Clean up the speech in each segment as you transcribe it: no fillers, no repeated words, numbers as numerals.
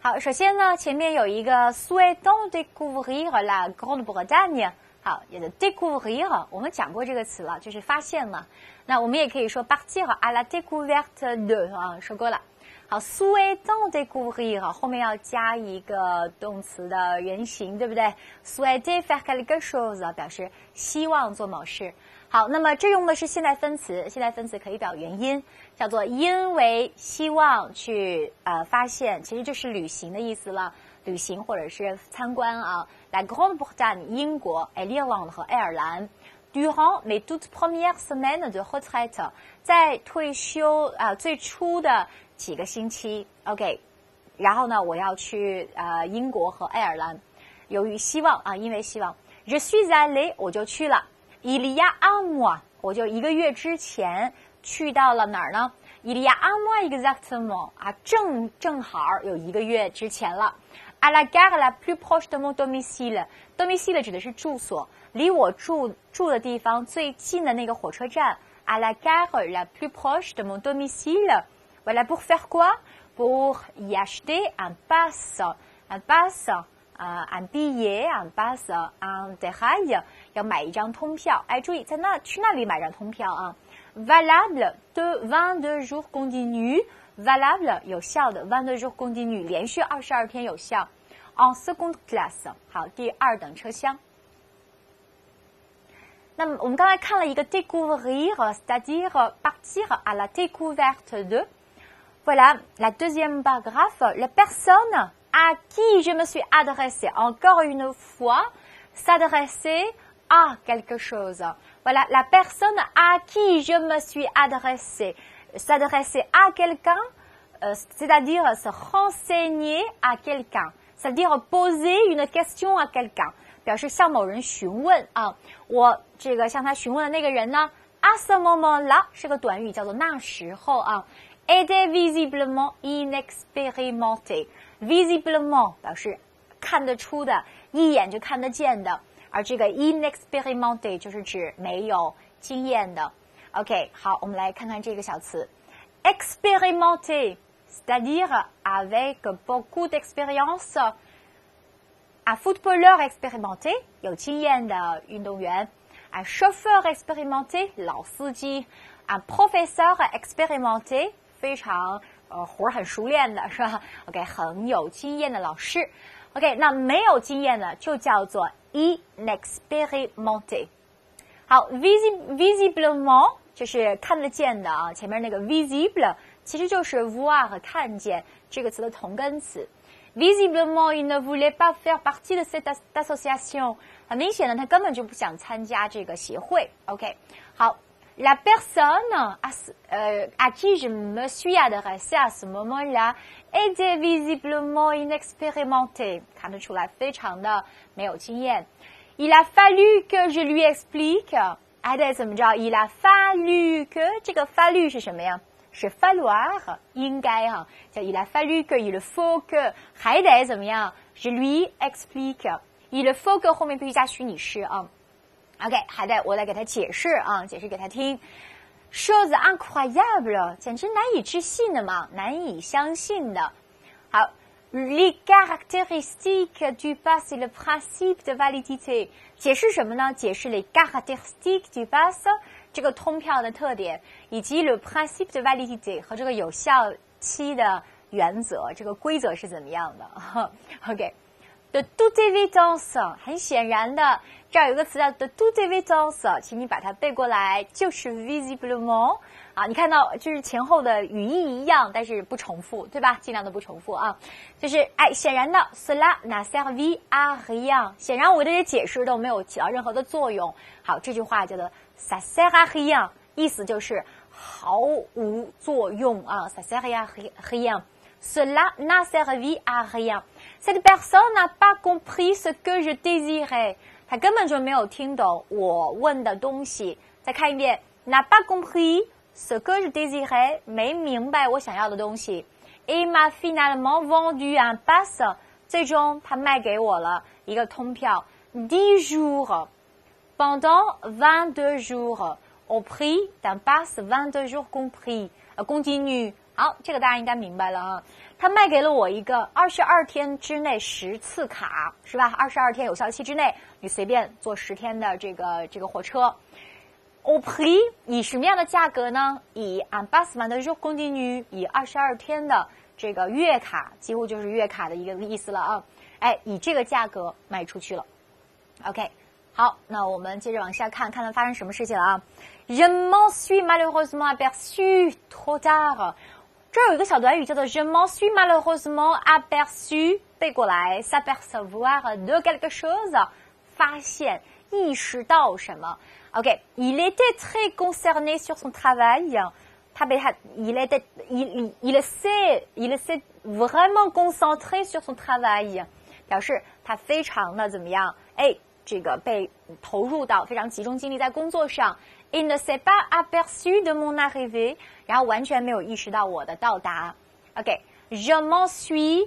好，首先呢，前面有一个 souhaitant découvrir la Grande-Bretagne。好，也就 découvrir， 我们讲过这个词了，就是发现嘛。那我们也可以说 partir à la découverte de 啊，说过了。好 souhaitant découvrir 后面要加一个动词的原形，对不对 ？souhaiter faire quelque chose 表示希望做某事。好，那么这用的是现在分词，现在分词可以表原因，叫做因为希望去发现，其实就是旅行的意思了，旅行或者是参观啊。La Grande-Bretagne 英国、l'Irlande 和爱尔兰。Durant mes toutes premières semaines de retraite 在退休最初的几个星期 ，OK， 然后呢，我要去英国和爱尔兰，由于希望因为希望 ，Je suis allé 我就去了。Il y a un mois 我就1个月之前去到了哪儿呢 ？Il y a un mois exactement 正好有1个月之前了。À la gare la plus proche de mon domicile 指的是住所，离我住的地方最近的那个火车站。À la gare la plus proche de mon domicile. Voilà pour faire quoi? Pour y acheter un pass, un billet, un pass, un dérail. 要买一张通票。哎，注意去那里买张通票啊。Valable de 22 jours continus. Valable 有效的 22 jours continus 连续22天有效。En seconde classe 好，第2等车厢。那么我们刚才看了一个 découvrir, c'est-à-dire partir à la découverte de. Voilà la deuxième paragraphe. La personne à qui je me suis adressée, encore une fois, s'adresser à quelque chose. Voilà la personne à qui je me suis adressée. S'adresser à quelqu'un, c'est-à-dire se renseigner à quelqu'un. C'est-à-dire poser une question à quelqu'un. 表示向某人询问啊，我这个向他询问的那个人呢 à ce moment-là 是个短语，叫做那时候啊。était visiblement inexpérimenté. Visiblement 表示看得出的，一眼就看得见的，而这个 inexpérimenté 就是指没有经验的。OK， 好，我们来看看这个小词 expérimenté, c'est-à-dire avec beaucoup d'expérience. Un footballeur expérimenté 有经验的运动员 un chauffeur expérimenté 老司机 un professeur expérimenté 非常活很熟练的是吧 OK 很有经验的老师 OK 那没有经验的就叫做 inexpérimenté 好 visiblement 就是看得见的啊前面那个 visible 其实就是 voir 和看见这个词的同根词Visiblement, il ne voulait pas faire partie de cette association. 很明显的，他根本就不想参加这个协会。OK， 好 ，la personne à qui je me suis adressée à ce moment-là était visiblement inexpérimentée. 看得出来，非常的没有经验。Il a fallu que je lui explique. 还得怎么着 ？Il a fallu que 这个 fallu 是什么呀？是 falloir 应该哈，叫 il a fallu que il faut que 还得怎么样 ？Je lui explique il faut que 后面必须加虚拟式啊。OK， 还得我来给他解释啊，解释给他听。chose incroyable 简直难以置信的嘛，难以相信的。好 ，les caractéristiques du pass et le principe de validité 解释什么呢？解释 les caractéristiques du pass。这个通票的特点，以及 le principe de validité 和这个有效期的原则，这个规则是怎么样的 ？OK，de toute évidence 很显然的，这儿有个词叫 de toute évidence， 请你把它背过来，就是 visiblement 啊，你看到就是前后的语义一样，但是不重复，对吧？尽量的不重复啊，就是显然的 cela n'a servi à rien， 显然我这些解释都没有起到任何的作用。好，这句话叫做ça sert à rien， 意思就是毫无作用啊 ça sert à rien cela n'a servi à rien cette personne n'a pas compris ce que je désirais 他根本就没有听懂我问的东西再看一遍 n'a pas compris ce que je désirais 没明白我想要的东西 et m'a finalement vendu un pass 最终他卖给我了一个通票10 jours pendant 22 jours, au prix d'un pass 22 jours compris, continu. 好，这个大家应该明白了啊。他卖给了我一个22天之内10次卡，是吧？22天有效期之内，你随便坐10天的这个火车。Au prix 以什么样的价格呢？以 un pass 的 jour continu 以22天的这个月卡，几乎就是月卡的一个意思了啊。哎，以这个价格卖出去了。OK， 好，那我们接着往下看，看看发生什么事情了啊。Je m'en suis malheureusement aperçu trop tard。这儿有一个小短语叫做 Je m'en suis malheureusement aperçu， 背过来 s'apercevoir de quelque chose， 发现、意识到什么。OK， il était très concerné sur son travail。il s'est vraiment concentré sur son travail， 表示他非常的怎么样？哎，这个被投入到非常集中精力在工作上。Il ne s'est pas aperçu de mon arrivée， 然后完全没有意识到我的到达。OK，je m'en suis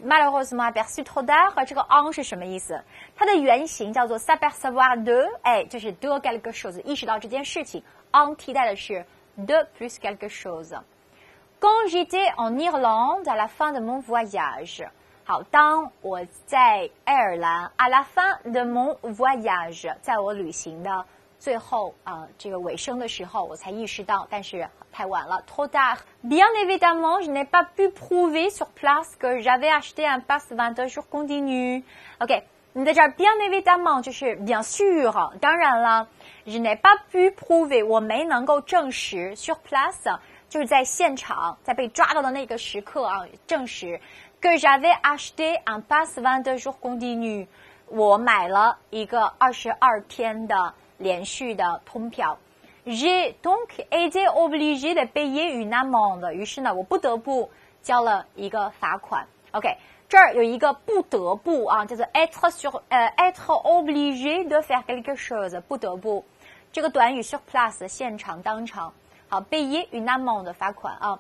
malheureusement aperçu trop tard， 这个 en 是什么意思？它的原型叫做 s'apercevoir de， 哎，就是 de quelque chose， 意识到这件事情。en 替代的是 de plus quelque chose。Quand j'étais en Irlande à la fin de mon voyage， 好，当我在爱尔兰 à la fin de mon voyage， 在我旅行的最后这个尾声的时候，我才意识到，但是太晚了 trop tard。Bien évidemment, je n'ai pas pu prouver sur place que j'avais acheté un pass 22 jours continu。OK， 你在这儿 bien évidemment 就是 bien sûr， 当然了 ，je n'ai pas pu prouver 我没能够证实 sur place 就是在现场，在被抓到的那个时刻啊，证实 que j'avais acheté un pass 22 jours continu， 我买了一个22天的连续的通票。J'ai donc été obligé de payer une amende。于是呢，我不得不交了一个罚款。OK， 这儿有一个不得不啊，叫做 être obligé de faire quelque chose， 不得不。这个短语 sur place 现场当场。好 ，payer une amende 罚款啊。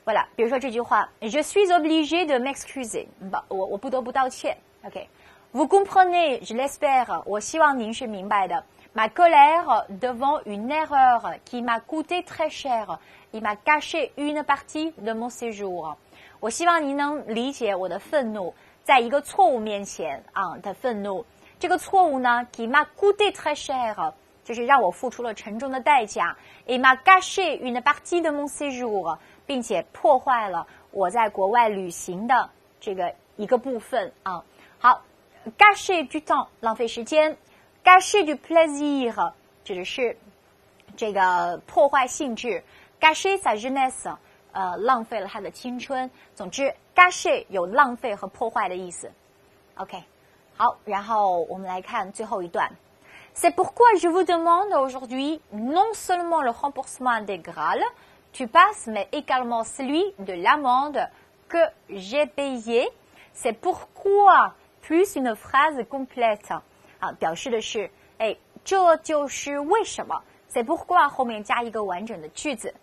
voilà， 比如说这句话 ，Je suis obligé de m'excuser， 我不得不道歉。OK，vous comprenez， je l'espère， 我希望您是明白的。Ma colère devant une erreur qui m'a coûté très cher, il m'a caché une partie de mon séjour。 我希望您能理解我的愤怒，在一个错误面前的愤怒。这个错误呢 qui m'a coûté très cher， 就是让我付出了沉重的代价。Il m'a caché une partie de mon séjour， 并且破坏了我在国外旅行的这个一个部分啊。好 ，gâcher du temps， 浪费时间。Gâcher du plaisir 指的是这个破坏兴致 ，gâcher sa jeunesse 浪费了他的青春。总之 ，gâcher 有浪费和破坏的意思。OK， 好，然后我们来看最后一段。C'est pourquoi je vous demande aujourd'hui non seulement le remboursement intégral du pass, mais également celui de l'amende que j'ai payé. C'est pourquoi plus une phrase complète。表示的是，哎，这就是为什么。C'est pourquoi 后面加一个完整的句子。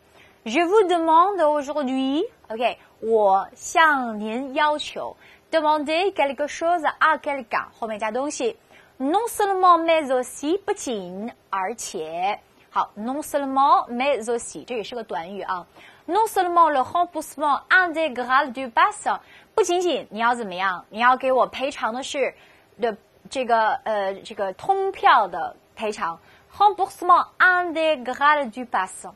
Je vous demande aujourd'hui， OK， 我向您要求 demander quelque chose à quelqu'un， 后面加东西。Non seulement mais aussi 不仅而且，好 ，non seulement mais aussi 这也是个短语啊。Non seulement le remboursement intégral du pass， 不仅仅你要怎么样，你要给我赔偿的是的。这个通票的赔偿 remboursement intégral du pass，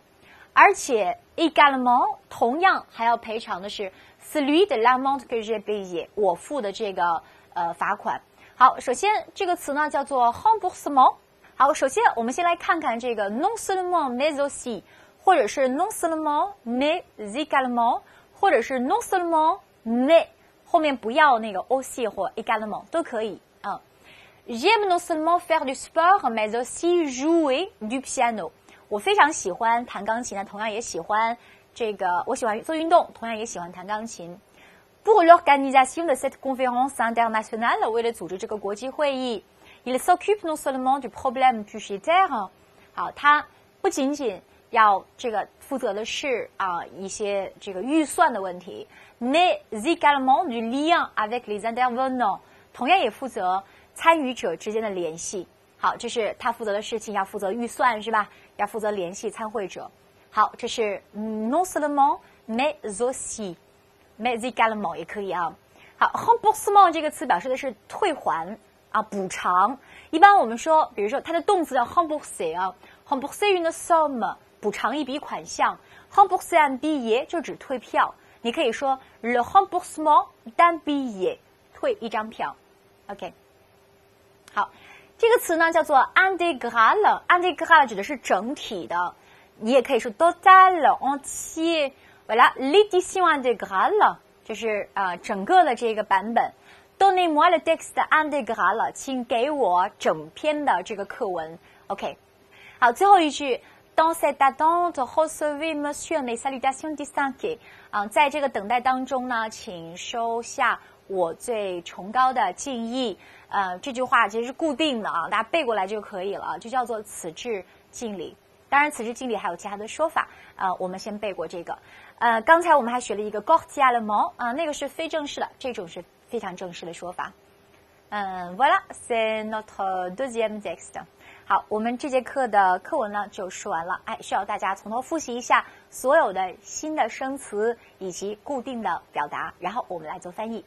而且 également 同样还要赔偿的是 celui de l'amende que j'ai payé， 我付的这个罚款。好，首先这个词呢叫做 remboursement。好，首先我们先来看看这个 non seulement mais aussi， 或者是 non seulement mais également， 或者是 non seulement mais 后面不要那个 aussi 或 également 都可以啊。J'aime non seulement faire du sport, mais aussi jouer du piano。 我非常喜欢弹钢琴，同样也喜欢我喜欢做运动，同样也喜欢弹钢琴。Pour l'organisation de cette conférence internationale， 为了组织这个国际会议 ，il s'occupe non seulement du problème budgétaire。 好，他不仅仅要负责的是一些这个预算的问题 ，mais également du lien avec les intervenants， 同样也负责参与者之间的联系。好，这是他负责的事情，要负责预算是吧？要负责联系参会者。好，这是 non seulement mais aussi。mais également 也可以啊。好 ，remboursement 这个词表示的是退还啊、补偿。一般我们说，比如说它的动词叫 rembourser 啊 ，rembourser une somme 补偿一笔款项 ，rembourser un billet 就指退票。你可以说 le remboursement d'un billet 退一张票。OK， 好，这个词呢叫做 intégral 指的是整体的，你也可以说 total entier。voilà l'édition intégrale 就是整个的这个版本。Donnez-moi le texte intégral， 请给我整篇的这个课文。OK， 好，最后一句。Dans cette attente, recevez monsieur mes salutations distinguées。在这个等待当中呢，请收下我最崇高的敬意。这句话其实是固定的啊，大家背过来就可以了，就叫做此致敬礼。当然，此致敬礼还有其他的说法。我们先背过这个。刚才我们还学了一个 cordialement， 那个是非正式的，这种是非常正式的说法。Voilà, c'est notre deuxième texte。好，我们这节课的课文呢就说完了。需要大家从头复习一下所有的新的生词以及固定的表达，然后我们来做翻译。